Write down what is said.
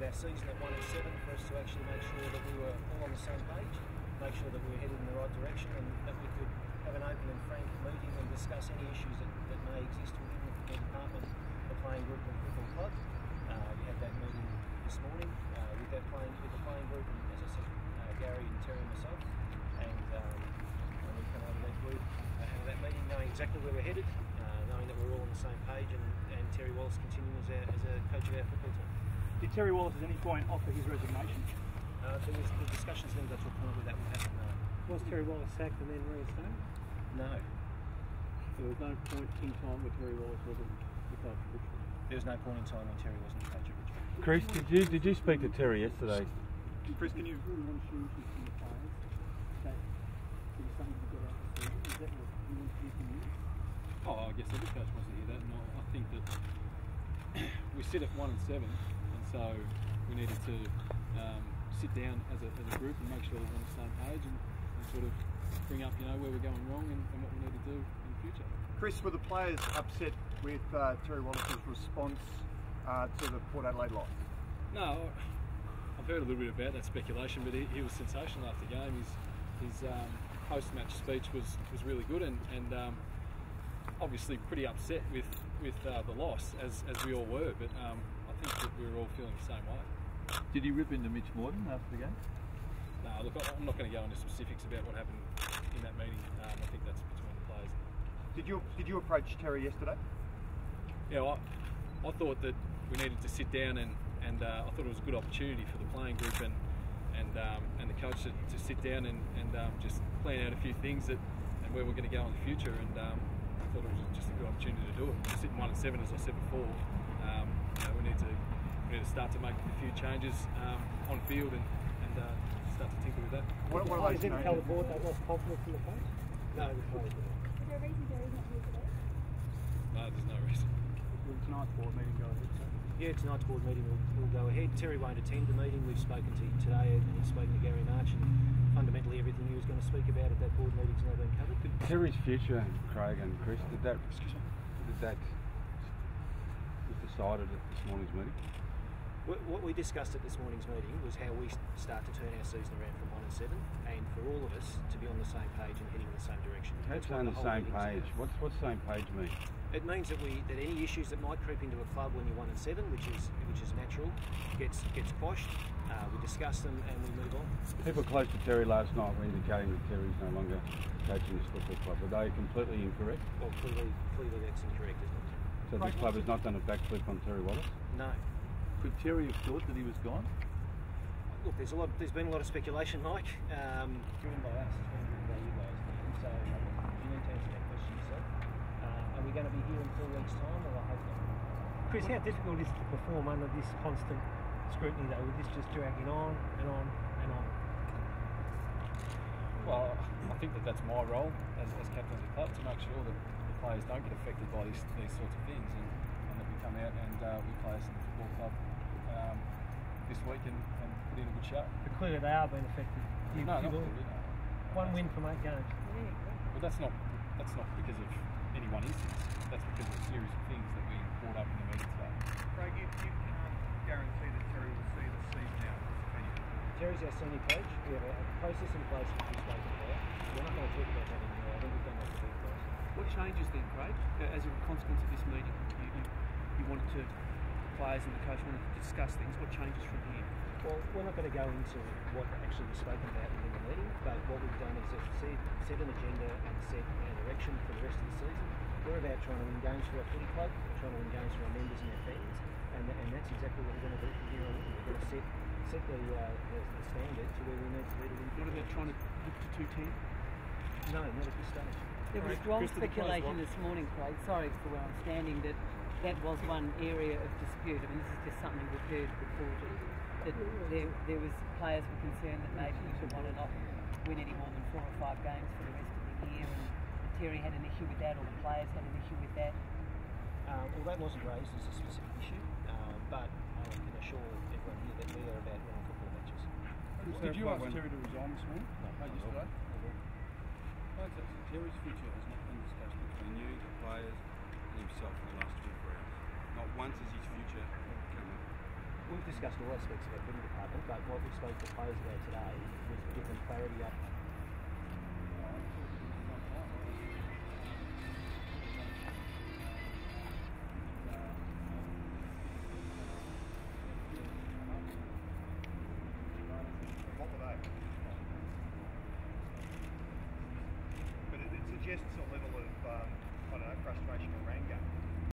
with our season at 1 and 7 for us to actually make sure that we were all on the same page, make sure that we were headed in the right direction, and that we could have an open and frank meeting and discuss any issues that may exist within the football department, the playing group and the football club. We had that meeting this morning with the playing group, and as I said, Gary and Terry and myself, and we come out of that meeting knowing exactly where we're headed, knowing that we're all on the same page, and Terry Wallace continuing as a coach of our football team. Did Terry Wallace at any point offer his resignation? There was the discussions then got to a point where that would happen. No. Was Terry Wallace sacked and then reinstated? No. So there was no point in time where Terry Wallace wasn't the coach of Richmond? There was no point in time when Terry wasn't the coach of Richmond. Chris, did you speak to Terry yesterday? Chris, can you really want to shoot from the players that there was something to get out of the season? Is that what you want to hear from you? Oh, I guess every coach wants to hear that, and I think that we sit at 1 and 7, and so we needed to sit down as a group and make sure that we're on the same page and sort of bring up, where we're going wrong and what we need to do in the future. Chris, were the players upset with Terry Wallace's response to the Port Adelaide loss? No, I've heard a little bit about that speculation, but he was sensational after the game. His post-match speech was really good, and obviously pretty upset with the loss, as we all were. But I think that we were all feeling the same way. Did he rip into Mitch Morden after the game? No, look, I'm not going to go into specifics about what happened in that meeting. I think that's between the players. Did you approach Terry yesterday? Yeah, I thought that we needed to sit down and I thought it was a good opportunity for the playing group and the coach to sit down and just plan out a few things and where we're going to go in the future. And I thought it was just a good opportunity to do it. We're sitting 1 and 7, as I said before. We need to start to make a few changes on field and start to tinker with that. What are they tell the board they lost confidence in the coach? No, the players. Is there a reason Gary's not here today? No, there's no reason. Will tonight's board meeting go ahead? Yeah, tonight's board meeting will go ahead. Terry won't attend the meeting. We've spoken to him today, and he's spoken to Gary March, and fundamentally everything he was going to speak about at that board meeting has now been covered. Terry's future, Craig and Chris, did that was decided at this morning's meeting? What we discussed at this morning's meeting was how we start to turn our season around from 1 and 7, and for all of us to be on the same page and heading in the same direction. That's on the same page. What's same page mean? It means that any issues that might creep into a club when you're 1 and 7, which is natural, gets quashed. We discuss them and we move on. People close to Terry last night were indicating that Terry's no longer coaching this football club. Are they completely incorrect? Well, clearly that's incorrect, isn't it? So this club has not done a backflip on Terry Wallace? No. Could Terry have thought that he was gone? Look, there's been a lot of speculation, Mike, driven by us, it's been driven by you guys. So you need to answer that question yourself. Are we going to be here in 4 weeks' time, or I hope not? Chris, how difficult is it to perform under this constant scrutiny, though, with this just dragging on and on and on? Well, I think that's my role as captain of the club, to make sure that the players don't get affected by these sorts of things, and that we come out and we play as a football club this week and put in a good show. But clearly they are being affected. Not clearly, no. One win from 8 games. But that's not because of any one instance. That's because of a series of things that we brought up in the meeting today. Craig, you can't guarantee that Terry will see the season out. Terry's our senior coach. We have a process in place which we've spoken about. We're not going to talk about that anymore. I think we've done that before, guys. What changes then, Craig, as a consequence of this meeting? You wanted to, players and the coach wanted to discuss things. What changes from here? Well, we're not going to go into what actually was spoken about within the meeting, but what we've done is set an agenda and set our direction for the rest of the season. We're about trying to win games for our footy club, we're trying to win games for our members and our fans, and that's exactly what we're going to do from here on in. We're going to set the standard to where we need to be to win. What about trying to look to 210? No, not at this stage. There was strong speculation this morning, Craig, sorry for where I'm standing, that was one area of dispute. I mean, this is just something we've heard reported, that there was players were concerned that maybe you would want to not win any more than 4 or 5 games for the rest of the year, and Terry had an issue with that, or the players had an issue with that. Well, that wasn't raised as a specific issue, but I can assure everyone here that we are about winning football matches. Did you ask Terry to resign this morning? No, yesterday? Terry's future has not been discussed between you, the players, and himself in the last 24 hours. Not once has his future come up. we've discussed all aspects of our footy department, but what we spoke to players about today was to give them clarity up